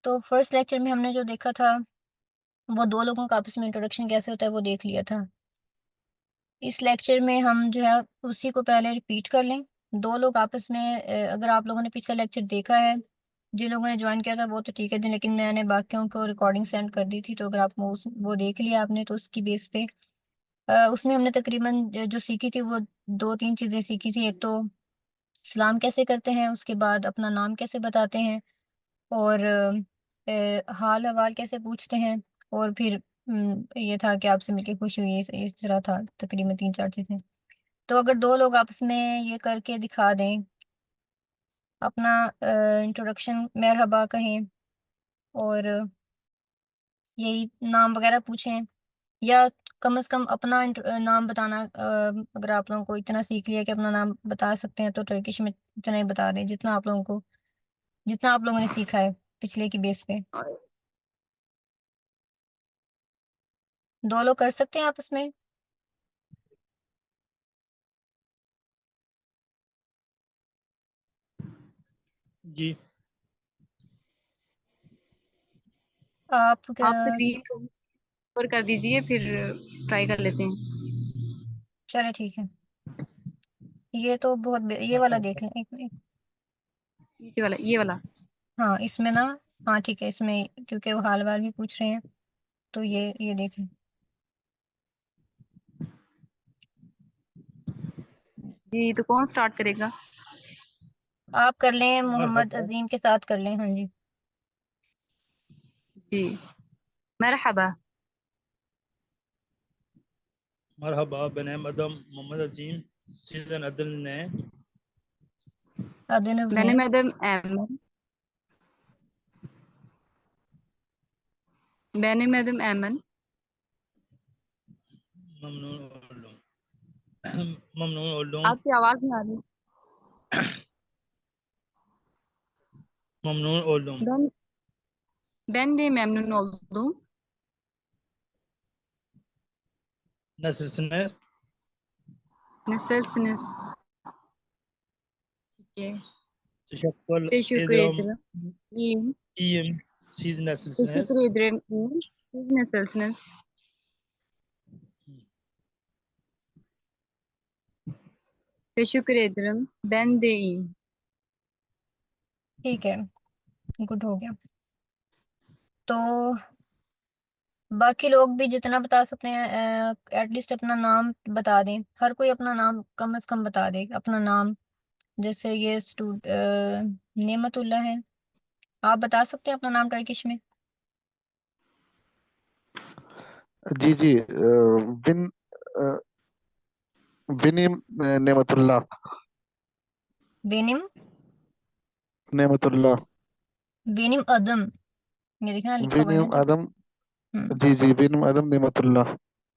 तो first lecture में हमने जो देखा था वो दो लोगों का आपस में इंट्रोडक्शन कैसे होता है वो देख लिया था। इस लेक्चर में हम जो है उसी को पहले रिपीट कर लें। दो लोग आपस में अगर आप लोगों ने पिछला लेक्चर देखा है, जिन लोगों ने ज्वाइन किया था वो तो ठीक है, लेकिन मैंने बाकियों को रिकॉर्डिंग सेंड कर दी थी, तो अगर आप वो देख लिया आपने तो उसकी बेस पे उसमें हमने तकरीबन जो सीखी थी वो दो तीन चीजें सीखी थी। एक तो सलाम कैसे करते हैं, उसके बाद अपना नाम कैसे बताते हैं, और हाल हवाल कैसे पूछते हैं, और फिर ये था कि आपसे मिलके खुशी हुई, इस तरह था तकरीबन तीन चार चीजें। तो अगर दो लोग आपस में ये करके दिखा दें, अपना इंट्रोडक्शन मरहबा कहें और यही नाम वगैरह पूछें, या कम से कम अपना नाम बताना, अगर आप लोगों को इतना सीख लिया कि अपना नाम बता सकते हैं तो टर्किश में इतना ही बता दें जितना आप लोगों ने सीखा है पिछले की बेस पे। दो लोग कर सकते हैं आपस में। जी। आप आप स्क्रीन ऊपर कर दीजिए, फिर ट्राई कर लेते हैं। चले ठीक है। ये तो ये वाला देख लें एक मिनट। ये वाला। हाँ इसमें ना, हाँ ठीक है, इसमें क्योंकि वो हाल वाल भी पूछ रहे हैं तो ये देखें। जी, तो कौन स्टार्ट करेगा? आप कर लें, मोहम्मद मरहबा। अजीम के साथ कर लें। हाँ जी। जी। मरहबा। मरहबा बने मदम मोहम्मद अजीम सीजन अदल ने अदनज़ ने। मैंने मैडम एमन। मैंने मैडम एमन। ममनून ओलुम ममनून ओलुम आपकी आवाज नहीं आ रही। Mamnoon ओलुम Ben ben de memnun oldum. नस्र Nasılsınız? Peki. तशक्कुल Teşekkür इदरम ederim. İyiyim. iyim siz nasılsınız? Teşekkür ederim. İyiyim. Siz nasılsınız? Teşekkür ederim. Ben de iyiyim. ठीक है, गुड हो गया। तो बाकी लोग भी जितना बता सकते हैं एटलीस्ट अपना नाम बता दें। हर कोई अपना नाम कम से कम बता दे अपना नाम। जैसे ये नेमतुल्ला है, आप बता सकते हैं अपना नाम टर्किश में। जी जी बिन बिनी नेमतुल्लाह। बेनिम। नेमतुल्लाह। बेनिम अदम, ये देखना लिखा हुआ है ना बिनिम जो। आदम। हम्म। जी जी बिनिम आदम नेमतुल्लाह।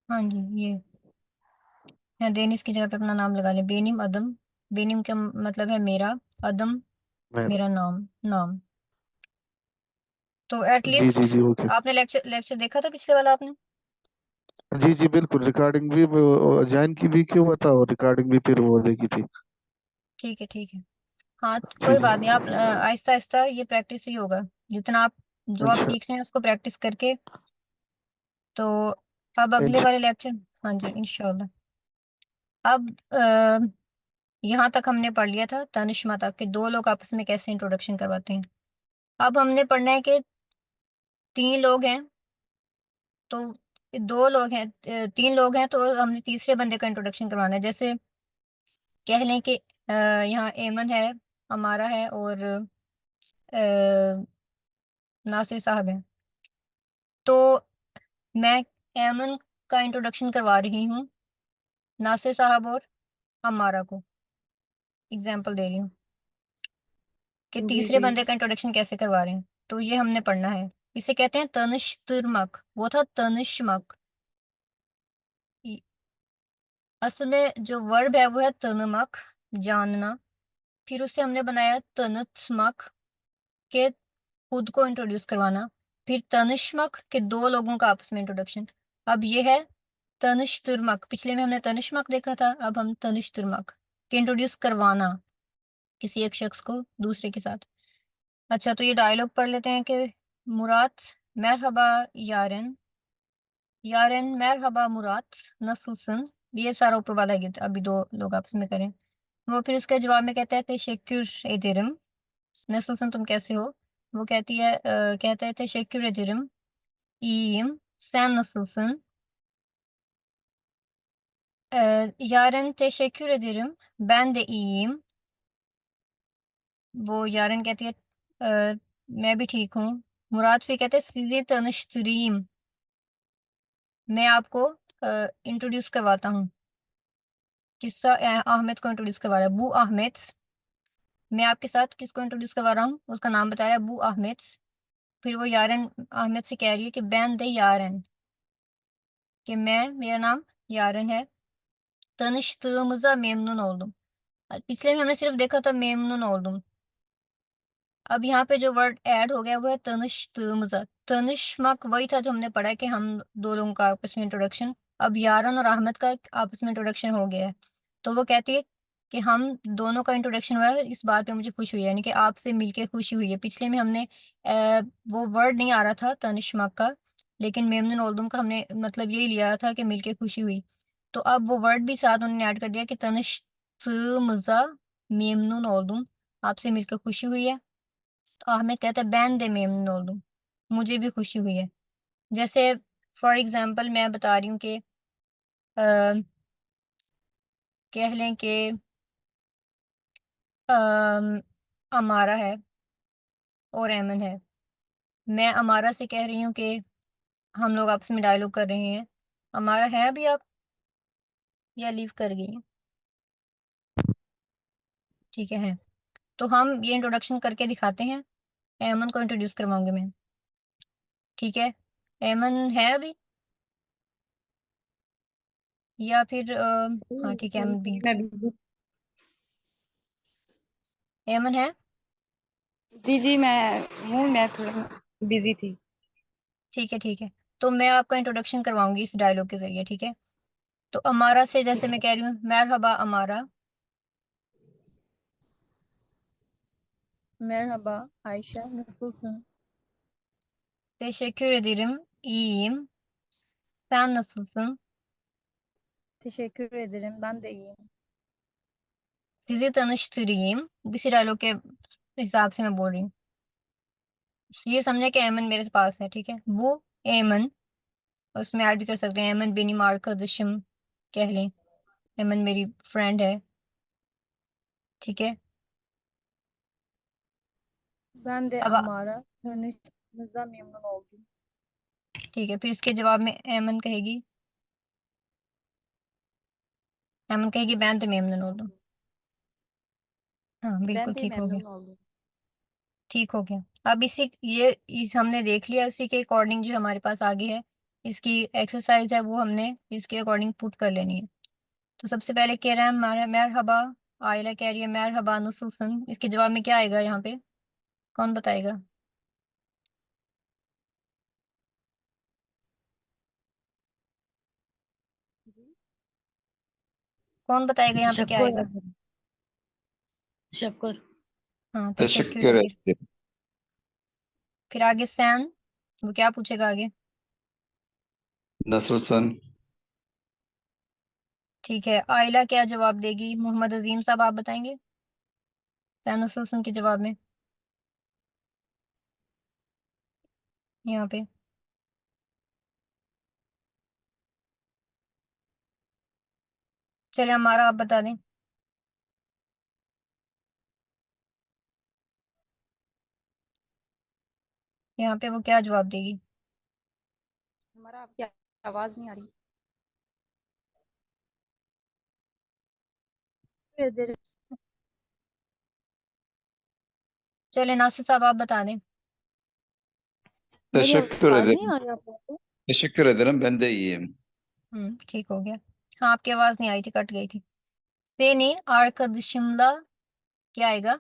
हाँ जी, ये या देनिस की जगह पे अपना नाम लगा ले, बेनिम अदम। बेनिम का मतलब है मेरा, अदम मैं। मेरा नाम, नाम। तो जी जी एटलीस्ट जी ओके। आपने लेक्चर लेक्चर देखा था पिछले वाला आपने। जी जी बिल्कुल, रिकॉर्डिंग भी जॉइन की भी क्यों बता, और रिकॉर्डिंग भी फिर वो देखी थी। ठीक है ठीक है। हाँ जी कोई जी। बात नहीं, आप आहिस्ता आहिस्ता ये प्रैक्टिस ही होगा। जितना आप जो आप अच्छा। सीख रहे हैं उसको प्रैक्टिस करके। तो अब अगले इंश वाले लेक्चर। हाँ जी इंशाल्लाह। अब यहाँ तक हमने पढ़ लिया था तनिष्मा तक कि दो लोग आपस में कैसे इंट्रोडक्शन करवाते हैं। अब हमने पढ़ना है कि तीन लोग हैं, तो दो लोग हैं, तीन लोग हैं, तो हमने तीसरे बंदे का इंट्रोडक्शन करवाना है। जैसे कह लें कि यहाँ एमन है, हमारा है, और नासिर साहब है। तो मैं एमन का इंट्रोडक्शन करवा रही हूँ नासिर साहब और अमारा को, एग्जाम्पल दे रही हूँ कि जी तीसरे जी। बंदे का इंट्रोडक्शन कैसे करवा रहे हैं। तो ये हमने पढ़ना है। इसे कहते हैं तनिश्तुरमक, वो था तनिश्मक। इ- असल में जो वर्ब है वो है तनमक, जानना। फिर उसे हमने बनाया तनत्समक के खुद को इंट्रोड्यूस करवाना। फिर तनिष्मक के दो लोगों का आपस में इंट्रोडक्शन। अब ये है तनिश्तुरमक। पिछले में हमने तनिष्मक देखा था, अब हम तनिश्तुरमक के इंट्रोड्यूस करवाना किसी एक शख्स को दूसरे के साथ। अच्छा तो ये डायलॉग पढ़ लेते हैं कि Murat, merhaba Yaren. Yaren, merhaba Murat. Nasılsın? ये सारा ऊपर वाला गिफ्ट अभी दो लोग आपस में करें। वो फिर उसके जवाब में कहता है teşekkür ederim. Nasılsın, तुम कैसे हो? वो कहती है कहता है teşekkür ederim. İyiyim. Sen nasılsın? Yaren, teşekkür ederim. Ben de iyiyim. वो यारन कहती है मैं भी ठीक हूँ। मुराद फिर कहते हैं sizi tanıştırayım. मैं आपको इंट्रोड्यूस करवाता हूँ। किस्सा अहमद को इंट्रोड्यूस करवा रहा है, बू अहमद। मैं आपके साथ किसको इंट्रोड्यूस करवा रहा हूँ, उसका नाम बता रहा है, बू अहमद। फिर वो यारन अहमद से कह रही है कि बैन दे यारन, कि मेरा नाम यारन है। Tanıştığımıza memnun oldum। पिछले में हमने सिर्फ देखा था मेमनून oldum। अब यहाँ पे जो वर्ड ऐड हो गया वो है तनिष्तुमजा। तनिष्मक वही था जो हमने पढ़ा है कि हम दो लोगों का आपस में इंट्रोडक्शन। अब यारन और अहमद का आपस में इंट्रोडक्शन हो गया है। तो वो कहती है कि हम दोनों का इंट्रोडक्शन हुआ है, इस बात पे मुझे खुशी हुई है, यानी कि आपसे मिलके खुशी हुई है। पिछले में हमने वो वर्ड नहीं आ रहा था तनिष्मक का, लेकिन मेमनून ओल्दुम का हमने मतलब यही लिया था कि मिलके खुशी हुई। तो अब वो वर्ड भी साथ उन्होंने ऐड कर दिया कि तनिष्तुमजा मेमनून ओल्दुम, आपसे मिलकर खुशी हुई है। तो हमें कहता है बैन दे मेमनून ओल्दुम, मुझे भी खुशी हुई है। जैसे फॉर एग्जांपल मैं बता रही हूँ कि कह लें कि अमारा है और एमन है। मैं अमारा से कह रही हूँ कि हम लोग आपस में डायलॉग कर रहे हैं। अमारा है अभी आप, या लीव कर गई हैं? ठीक है। तो हम ये इंट्रोडक्शन करके दिखाते हैं। एमन को इंट्रोड्यूस करवाऊंगी मैं, ठीक है? एमन है अभी, या फिर हाँ ठीक है, एमन भी है। मैं बिजी। एमन है। जी मैं हूँ, मैं थोड़ा बिजी थी। ठीक है ठीक है। तो मैं आपका इंट्रोडक्शन करवाऊंगी इस डायलॉग के जरिए, ठीक है? तो अमारा से जैसे मैं कह रही हूँ, मरहबा अमारा। Merhaba Ayşe, nasılsın? Teşekkür ederim, iyiyim. Sen nasılsın? Teşekkür ederim, ben de iyiyim. Sizi tanıştırayım, इसी डायलॉग के हिसाब से मैं बोल रही हूँ। ये समझे कि एमन मेरे पास है, ठीक है? वो एमन, उसमें ऐड भी कर सकते हैं, एमन बेनी arkadaşım कह लें। एमन मेरी फ्रेंड है, ठीक है? Ben de अब Amara, tanıştığımıza memnun oldum. ठीक है, फिर इसके जवाब में एमन कहेगी, एमन कहेगी ben de memnun oldum। हाँ बिल्कुल Ben de ठीक हो गया, memnun oldum। ठीक हो गया। अब इस हमने देख लिया, इसी के अकॉर्डिंग जो हमारे पास आगे है, इसकी एक्सरसाइज है, वो हमने इसके अकॉर्डिंग पुट कर लेनी है। तो सबसे पहले कह रहा है मरहबा, आयला कह रही है मरहबा नसुसन, इसके जवाब में क्या आएगा यहाँ पे, कौन बताएगा? कौन बताएगा यहाँ पे क्या तशक्कुर आएगा? ederim। तशक्कुर। हाँ Teşekkür teşekkür। ederim. फिर आगे सैन, वो क्या पूछेगा आगे? Nasılsın? ठीक है, आयला क्या जवाब देगी? मोहम्मद अजीम साहब आप बताएंगे सैन नसुसन के जवाब में, यहाँ पे। चले हमारा आप बता दें, यहाँ पे वो क्या जवाब देगी? हमारा आपकी आवाज नहीं आ रही। Teşekkür ederim. चले नासिर साहब आप बता दें। मेरी Teşekkür आवाज नहीं ederim. आ रही आपको? Teşekkür ederim. Ben de iyiyim. ठीक हो गया। हाँ आपकी आवाज नहीं आई थी, कट गई थी। सेने arkadaşımla क्या आएगा?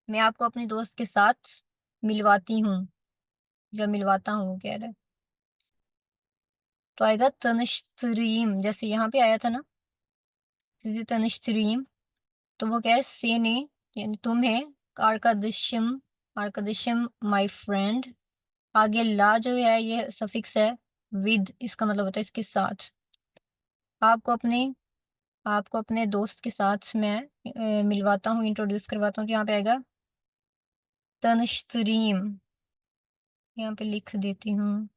मैं आपको अपने दोस्त के साथ मिलवाती हूँ, या मिलवाता हूँ वो कह रहा है। तो आएगा tanıştırayım, जैसे यहाँ पे आया था ना, sizi tanıştırayım। तो वो क्या है, सेने यानी तुम्हें, arkadaşım, arkadaşım my friend, आगे ला जो है ये सफिक्स है, विद इसका मतलब होता है इसके साथ। आपको अपने आपको अपने दोस्त के साथ मैं मिलवाता हूँ, इंट्रोड्यूस करवाता हूँ। तो यहाँ पे आएगा तनश्तरीम, यहाँ पे लिख देती हूँ।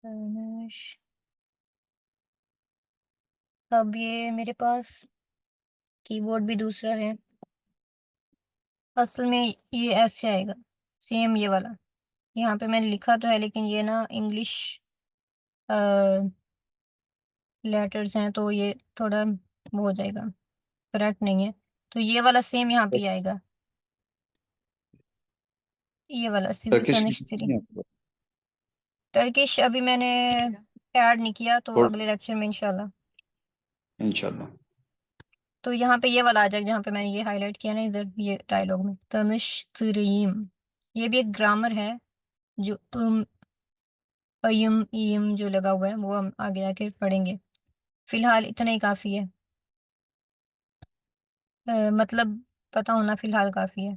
तनश अब ये मेरे पास कीबोर्ड भी दूसरा है। असल में ये ऐसे आएगा, सेम ये वाला। यहाँ पे मैंने लिखा तो है लेकिन ये ना इंग्लिश लेटर्स हैं, तो ये थोड़ा वो हो जाएगा, करेक्ट नहीं है। तो ये वाला सेम यहाँ पे आएगा, ये वाला सीधे टर्किश में तनिश्तरी। नहीं आपको? टर्किश अभी मैंने ऐड नहीं किया, तो और अगले लेक्चर में इंशाल्लाह। इंशाल्लाह। तो यहाँ पे ये वाला आ जाएगा जहाँ पे मैंने ये हाईलाइट किया ना इधर, ये डायलॉग में तनिश्तरीम। ये भी एक ग्रामर है, जो अयम ईम जो लगा हुआ है वो हम आगे आके पढ़ेंगे। फिलहाल इतना ही काफी है। मतलब पता होना फिलहाल काफी है।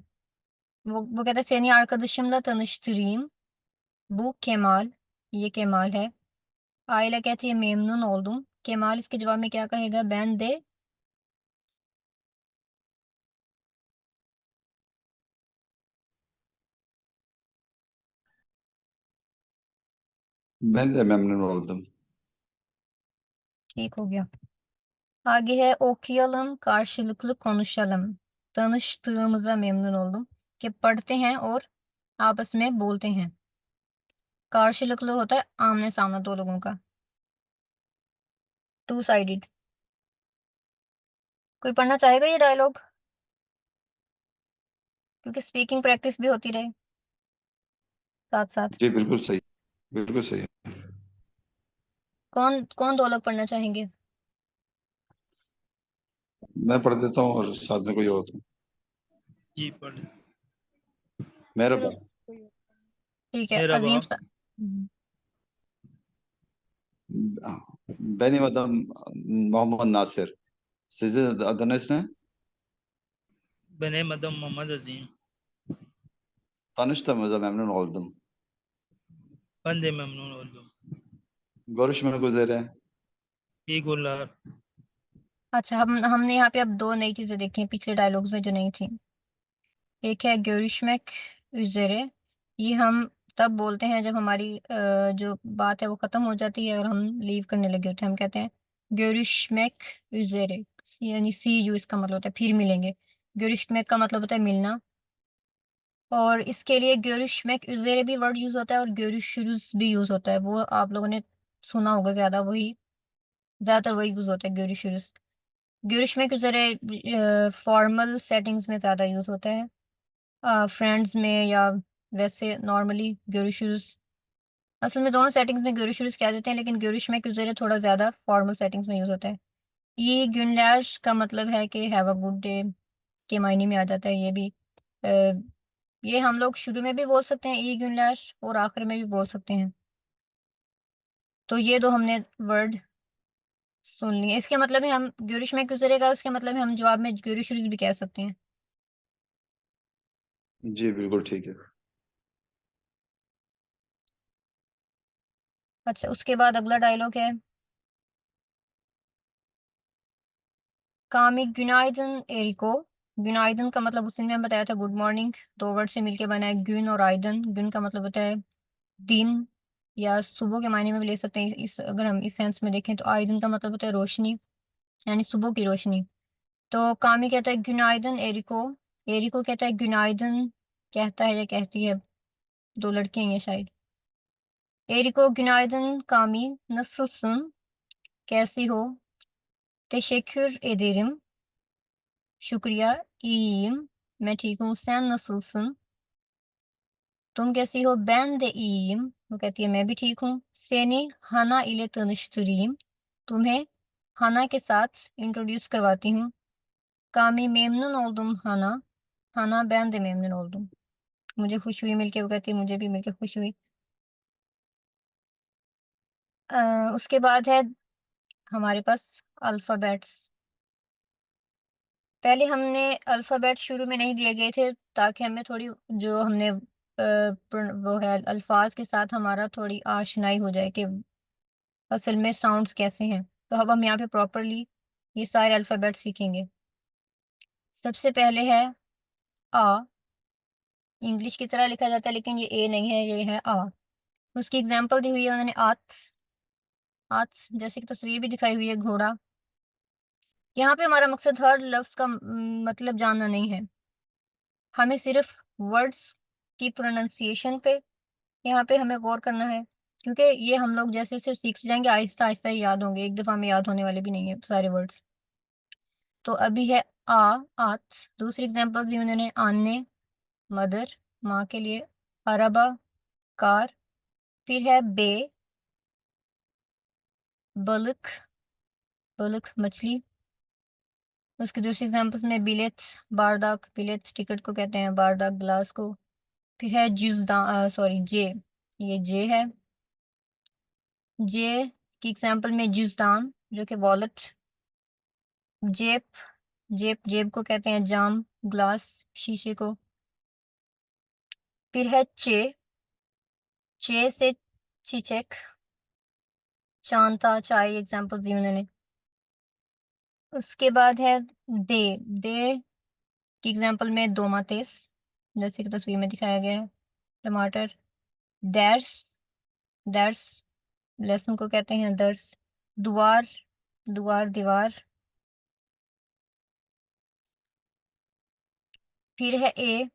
वो कहता है seni arkadaşımla tanıştırayım. Bu Kemal, ये केमाल है। आयला कहती है मेमनून oldum। केमाल इसके जवाब में क्या कहेगा? ben de Ben de memnun oldum. ठीक हो गया। आगे है okuyalım, karşılıklı konuşalım. Tanıştığımıza memnun oldum, कि पढ़ते हैं और आपस में बोलते हैं। कार्शलिकल होता है आमने सामने दो लोगों का, टू साइडेड। कोई पढ़ना चाहेगा ये डायलॉग, क्योंकि स्पीकिंग प्रैक्टिस भी होती रहे साथ साथ। जी बिल्कुल सही, बिल्कुल सही। कौन कौन दो लोग पढ़ना चाहेंगे? मैं पढ़ देता हूँ और साथ में कोई और तो। जी पढ़। मेरा चलो बाप कोई और। ठीक है, मेरा अजीम बाप सा। benim adım Muhammed Nasir. Sizin adınız ne? benim adım Muhammed Azim. Tanıştığımıza memnun oldum. Ben de memnun oldum. Görüşmek üzere. İyi günler। अच्छा, हमने यहाँ पे अब दो नई चीजें देखी हैं पिछले डायलॉग्स में जो नहीं थी। एक है görüşmek üzere। ये हम तब बोलते हैं जब हमारी जो बात है वो खत्म हो जाती है और हम लीव करने लगे होते हैं। हम कहते हैं görüşmek üzere, यानी सी यू इसका मतलब होता है फिर मिलेंगे। görüşmek का मतलब होता है मिलना। और इसके लिए görüşmek üzere भी वर्ड यूज होता है और görüşürüz भी यूज होता है। वो आप लोगों ने सुना होगा, ज्यादा वही, ज्यादातर वही यूज होता है görüşürüz। görüşmek üzere formal settings में ज्यादा यूज होता है, फ्रेंड्स में या वैसे नॉर्मली görüşürüz। असल में दोनों सेटिंग्स में görüşürüz कह देते हैं, लेकिन görüşmek üzere थोड़ा ज्यादा फॉर्मल सेटिंग्स में यूज होता है। ये günler का मतलब है कि हैव अ गुड डे के मायने में आ जाता है। ये भी ये हम लोग शुरू में भी बोल सकते हैं ई günler, और आखिर में भी बोल सकते हैं। तो ये दो हमने वर्ड सुन लिए। इसके मतलब है हम görüşmek üzere का उसके मतलब है हम जवाब में görüşürüz भी कह सकते हैं। जी बिल्कुल ठीक है। अच्छा, उसके बाद अगला डायलॉग है कामिक günaydın Eriko। günaydın का मतलब उस दिन में बताया था गुड मॉर्निंग, दो वर्ड से मिलके बना है gün और आइदन। gün का मतलब होता है दिन या सुबह के मायने में भी ले सकते हैं। इस अगर हम इस सेंस में देखें तो आइदन का मतलब होता है रोशनी, यानी सुबह की रोशनी। तो कामी कहता है günaydın एरिको, एरिको कहता है günaydın, कहता है या कहती है, दो लड़के हैं ये शायद। एरिको günaydın कामी, nasılsın, कैसी हो, teşekkür ederim, शुक्रिया, iyiyim, मैं ठीक हूँ, sen nasılsın, तुम कैसी हो, ben de iyiyim, वो कहती है मैं भी ठीक हूँ। seni hana ile tanıştırayım, तुम्हें हना के साथ इंट्रोड्यूस करवाती हूँ। कामी मेमनून oldum हना, हना ben de memnun oldum, मुझे खुशी हुई मिलके, वो कहती है मुझे भी मिलके खुशी हुई। उसके बाद है हमारे पास अल्फ़ाबेट्स। पहले हमने अल्फ़ाबेट शुरू में नहीं दिए गए थे ताकि हमें थोड़ी जो हमने वो है अल्फाज के साथ हमारा थोड़ी आशनाई हो जाए कि असल में साउंड्स कैसे हैं। तो अब हम यहाँ पे प्रॉपरली ये सारे अल्फ़ाबेट सीखेंगे। सबसे पहले है आ। इंग्लिश की तरह लिखा जाता है लेकिन ये ए नहीं है, ये है आ। उसकी एग्जाम्पल दी हुई है उन्होंने आत्स। आत्स जैसे कि तस्वीर भी दिखाई हुई है, घोड़ा। यहाँ पे हमारा मकसद हर लफ्ज का मतलब जानना नहीं है, हमें सिर्फ वर्ड्स की प्रोनाउंसिएशन पे यहाँ पे हमें गौर करना है, क्योंकि ये हम लोग जैसे जैसे सीख जाएंगे आहिस्ता आहिस्ता ही याद होंगे, एक दफ़ा में याद होने वाले भी नहीं है सारे वर्ड्स। तो अभी है आ, आत्स। दूसरी एग्जाम्पल दी उन्होंने आने, मदर, माँ के लिए। अरबा, कार। फिर है बे, बल्क, बल्क मछली। उसकी दूसरी एग्जाम्पल्स में बिलेट्स, बारदाक, बिलेट्स टिकट को कहते हैं, बारदाक ग्लास को। फिर है जुजदा, सॉरी जे, ये जे है। जे की एग्जाम्पल में जुजदान जो कि वॉलेट। जेब, जेब जेब को कहते हैं, जाम ग्लास शीशे को। फिर है चे, चे से चिचेक, चांता चाय एग्जाम्पल दी उन्होंने। उसके बाद है दे, दे की एग्जाम्पल में दोमातेस जैसे कि तस्वीर में दिखाया गया है, टमाटर। दैर्स, दैर्स लहसुन को कहते हैं दर्स। दुआर, दुआर दीवार। फिर है ए,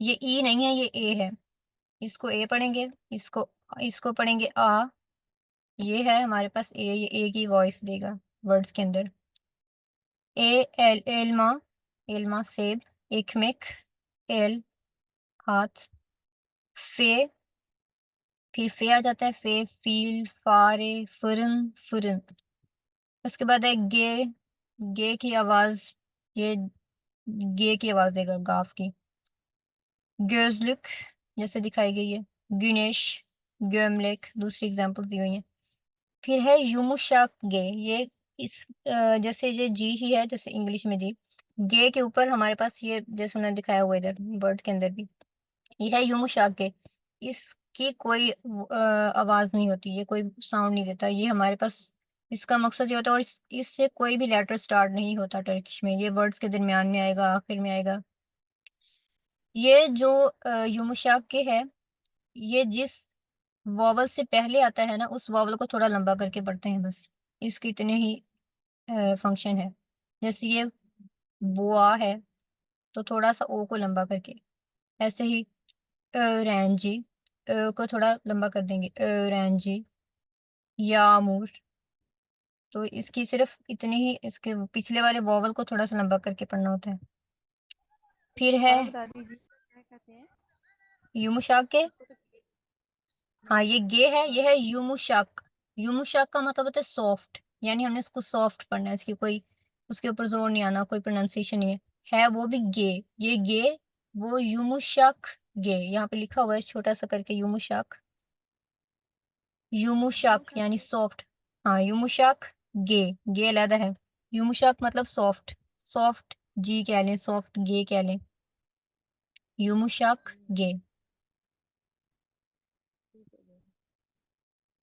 ये ई नहीं है, ये ए है, इसको ए पढ़ेंगे, इसको इसको पढ़ेंगे आ। ये है हमारे पास ए, ये ए की वॉइस देगा वर्ड्स के अंदर। ए, एल, एल्मा, एल्मा सेब। एकमेक, एल हाथ। फे, फिर फे आ जाता है, फे फील, फारे, फुरन, फुरन। उसके बाद है गे, गे की आवाज, ये गे की आवाज देगा गाफ की। gözlük जैसे दिखाई गई है। güneş, gömlek दूसरी एग्जाम्पल दी हुई है। फिर है yumuşak गे, ये इस जैसे ये जी ही है जैसे इंग्लिश में जी। गे के ऊपर हमारे पास ये जैसे उन्होंने दिखाया हुआ इधर वर्ड के अंदर भी, ये है yumuşak गे। इसकी कोई आवाज नहीं होती, ये कोई साउंड नहीं देता, ये हमारे पास इसका मकसद ये होता है, और इससे कोई भी लेटर स्टार्ट नहीं होता टर्किश में, ये वर्ड्स के दरमियान में आएगा, आखिर में आएगा। ये जो yumuşak के है, ये जिस वॉवल से पहले आता है ना उस वॉवल को थोड़ा लंबा करके पढ़ते हैं बस, इसके इतने ही फंक्शन है। जैसे ये बुआ है तो थोड़ा सा ओ को लंबा करके, ऐसे ही रैंजी, को थोड़ा लंबा कर देंगे, रैंजी। यामूर, तो इसकी सिर्फ इतनी ही, इसके पिछले वाले वॉवल को थोड़ा सा लंबा करके पढ़ना होता है। फिर है दोबारा बता दीजिए क्या कहते हैं यूमुशाक के, उसको तो। हाँ ये गे है, ये है यूमुशाक। यूमुशाक का मतलब होता है सॉफ्ट, यानी हमने इसको सॉफ्ट पढ़ना है, इसकी कोई उसके ऊपर जोर नहीं आना, कोई प्रोनाउंसिएशन नहीं है वो भी गे। ये गे, वो यूमुशाक गे, यहाँ पे लिखा हुआ है छोटा सा करके यूमुशाक। यूमुशाक यानी सॉफ्ट, हाँ यूमुशाक गे, गे अलग है। यूमुशाक मतलब सॉफ्ट, सॉफ्ट जी कह लें, सॉफ्ट गे कह लें, यूमुशाक गे।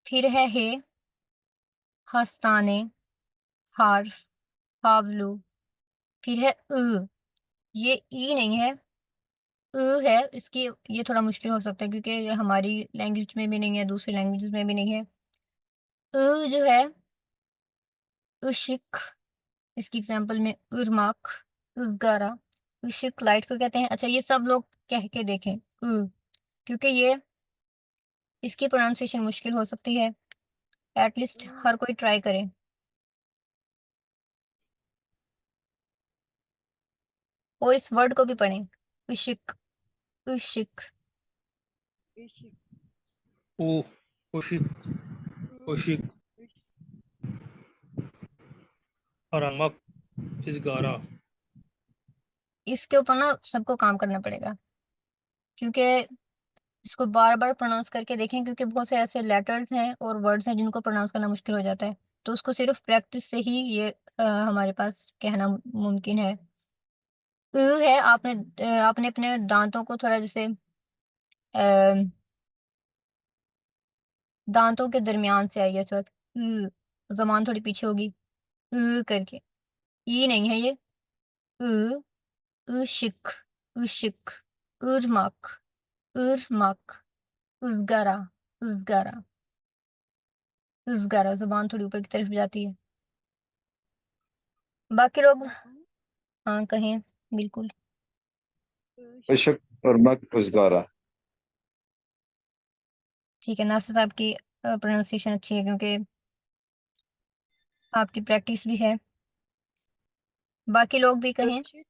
फिर है हे, हस्ताने, हार्फ, हावलू। फिर है ये ई नहीं है, है इसकी, ये थोड़ा मुश्किल हो सकता है क्योंकि ये हमारी लैंग्वेज में भी नहीं है, दूसरी लैंग्वेज में भी नहीं है। जो है उशिक, इसकी एग्जांपल में उर्माक, उजगारा। उशिक लाइट को कहते हैं। अच्छा ये सब लोग कह के देखें क्योंकि ये इसकी प्रोनाउंसिएशन मुश्किल हो सकती है, एटलीस्ट हर कोई ट्राई करे। और इस वर्ड को भी पढ़ें, उशिक, उशिक। ऊ, उशिक, उशिक, अरमक, इसगारा। इसके ऊपर ना सबको काम करना पड़ेगा क्योंकि इसको बार बार प्रोनाउंस करके देखें, क्योंकि बहुत से ऐसे लेटर्स हैं और वर्ड्स हैं जिनको प्रोनाउंस करना मुश्किल हो जाता है। तो उसको सिर्फ प्रैक्टिस से ही ये हमारे पास कहना मुमकिन है। है, आपने अपने दांतों को थोड़ा जैसे दांतों के दरमियान से आई है इस वक्त। जबान थोड़ी पीछे होगी करके, ये नहीं है ये। उ, उशिक, उशिक, उर्मक, उर्मक, उजगारा, उजगारा, उजगारा। जबान थोड़ी ऊपर की तरफ जाती है। बाकी लोग हाँ कहें, बिल्कुल। उशक और मक उजगारा। ठीक है, नासिर साहब की प्रोनाउंसिएशन अच्छी है क्योंकि आपकी प्रैक्टिस भी है। बाकी लोग भी कहें। Urşit,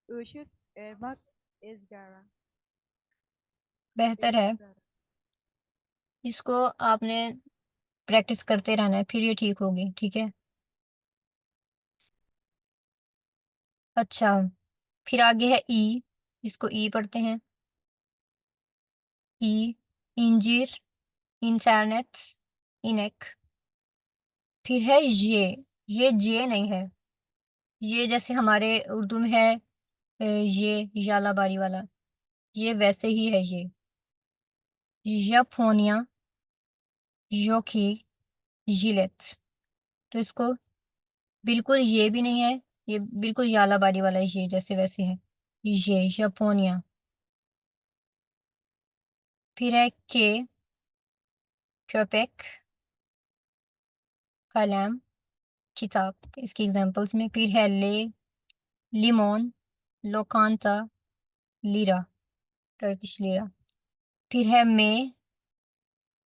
Urşit, Irmak, Izgara, बेहतर है, Izgara. इसको आपने प्रैक्टिस करते रहना है, फिर ये ठीक होगी। ठीक है, अच्छा। फिर आगे है ई, इसको ई पढ़ते हैं। ई, इंजीर, इंटरनेट, इनेक। फिर है ये जे नहीं है। ये जैसे हमारे उर्दू में है ये याला बारी वाला, ये वैसे ही है ये। यफोनिया, योखी, जिलेट। तो इसको बिल्कुल ये भी नहीं है, ये बिल्कुल याला बारी वाला है, ये जैसे वैसे है ये यफोनिया। फिर है के, köpek, कलम, किताब इसकी एग्जांपल्स में। फिर है ले, लिमोन, लोकांता, लीरा, टर्किश लीरा। फिर है मे,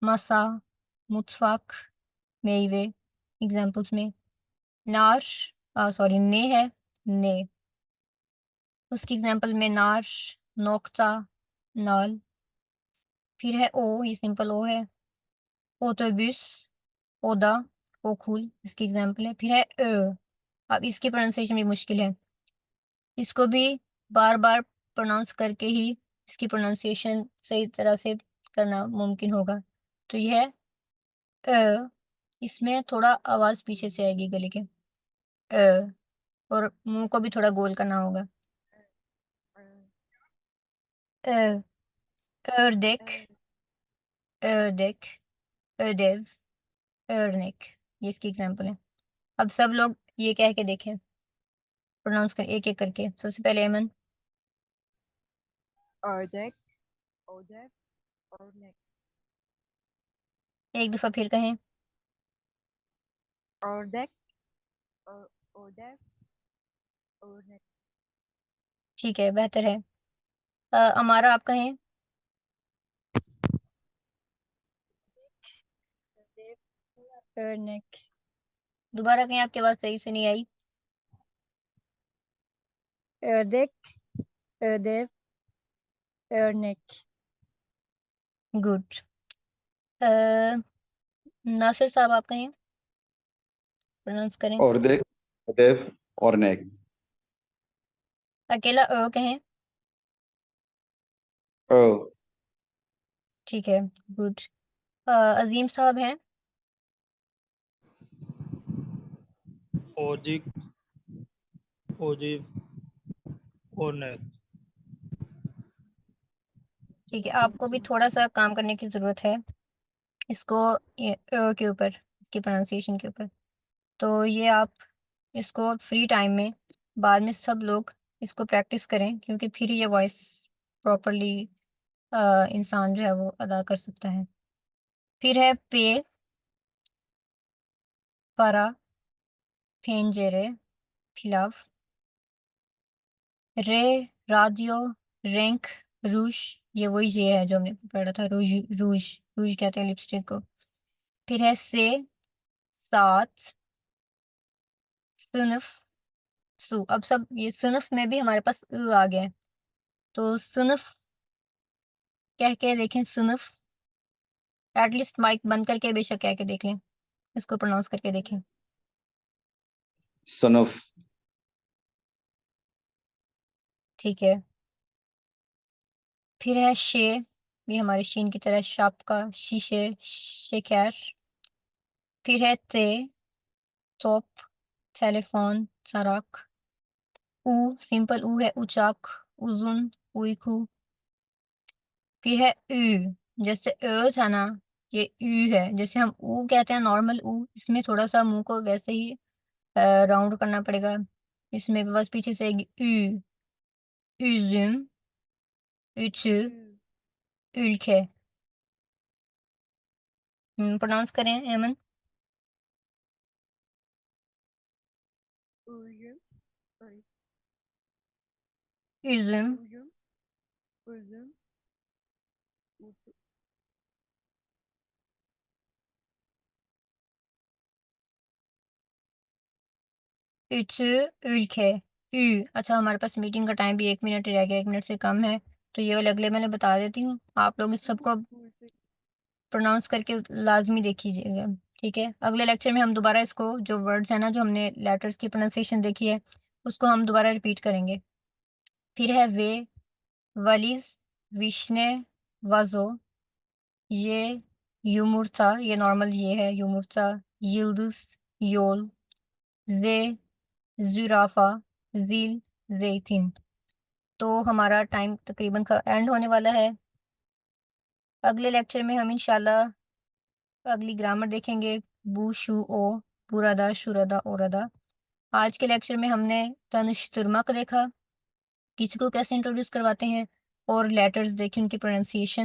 मसा, मुतफाक, मेवे एग्जांपल्स में। नार, सॉरी ने है, ने उसकी एग्जांपल में नार, नोक्ता, नाल। फिर है ओ, ये सिंपल ओ है। ओटोबुस, ओदा, ओकुल इसकी एग्जांपल है। फिर है अब इसकी प्रोनाउंसिएशन भी मुश्किल है, इसको भी बार बार प्रोनाउंस करके ही इसकी प्रोनाउंसिएशन सही तरह से करना मुमकिन होगा। तो यह है इसमें थोड़ा आवाज पीछे से आएगी गले के, और मुंह को भी थोड़ा गोल करना होगा। अ, ördek, ördek, ödev, örnek, ये इसकी एग्जांपल है। अब सब लोग ये कह के देखें, प्रोनाउंस कर एक एक करके। सबसे पहले अमन। Ördek, Ödev, Örnek. एक दफा फिर कहें। Ördek, Ödev, Örnek. ठीक है, बेहतर है। अमारा आप कहें। Ödev, Örnek. दोबारा कहें, आपकी आवाज सही से नहीं आई। Ördek, Ödev, Örnek. Good. Nasir साहब आप कहें, प्रोनाउंस करें। और देख देव और नेक। अकेला कहें। ओ ठीक है, गुड। अजीम साहब हैं। ओजी, ओजी और ने। ठीक है, आपको भी थोड़ा सा काम करने की ज़रूरत है इसको के ऊपर, इसकी प्रोनाउंसिएशन के ऊपर। तो ये आप इसको फ्री टाइम में बाद में सब लोग इसको प्रैक्टिस करें, क्योंकि फिर ये वॉइस प्रॉपरली इंसान जो है वो अदा कर सकता है। फिर है पे, परा, पेंजेरे, खिलाफ। रे, राडियो, रैंक, रूज, ये वही ये है जो हमने पढ़ा था, रूज, रूज, रूज कहते हैं लिपस्टिक को। फिर है से, सात, सुनफ, सु। अब सब ये सुनफ में भी हमारे पास आ गया है, तो सुनफ कह के देखें, सुनफ। एटलीस्ट माइक बंद करके बेशक कह के देख लें, इसको प्रोनाउंस करके देखें। सनफ। ठीक है। फिर है शे, ये हमारी शीन की तरह, शापका शीशे शिकार। फिर है ते तोप टेलीफोन सड़क। ऊ सिंपल ऊ है उचाक उजुन उइकू। फिर है ऊ, जैसे अ था ना, ये ऊ है। जैसे हम ऊ कहते हैं नॉर्मल ऊ, इसमें थोड़ा सा मुंह को वैसे ही राउंड करना पड़ेगा। इसमें बस पीछे से ऊ, üzüm, ütü, ülke। प्रोनाउंस करें एमन। Uyum, ay, üzüm, uyum, üzüm, ut, ütü, ülke। ü। अच्छा, हमारे पास मीटिंग का टाइम भी 1 मिनट ही रह गया, 1 मिनट से कम है, तो ये वाले अगले मैंने बता देती हूँ। आप लोग इस सबको ulte, प्रोनाउंस करके लाजमी देखिएगा, ठीक है। अगले लेक्चर में हम दोबारा इसको, जो वर्ड्स है ना, जो हमने लेटर्स की प्रोनाउंसिएशन देखी है, उसको हम दोबारा रिपीट करेंगे। फिर है वे, वलीज, विश्ने, वाजो, ये, yumurta, ये नॉर्मल ये है yumurta, yıldız, yol, ze, zürafa, zil, zeytin। तो हमारा टाइम तकरीबन का एंड होने वाला है। अगले लेक्चर में हम इंशाल्लाह अगली ग्रामर देखेंगे, बू शू ओ, burada şurada orada। आज के लेक्चर में हमने तनुश्तुर्मा को देखा, किसी को कैसे इंट्रोड्यूस करवाते हैं, और लेटर्स देखे, उनकी प्रोनाउंसिएशन।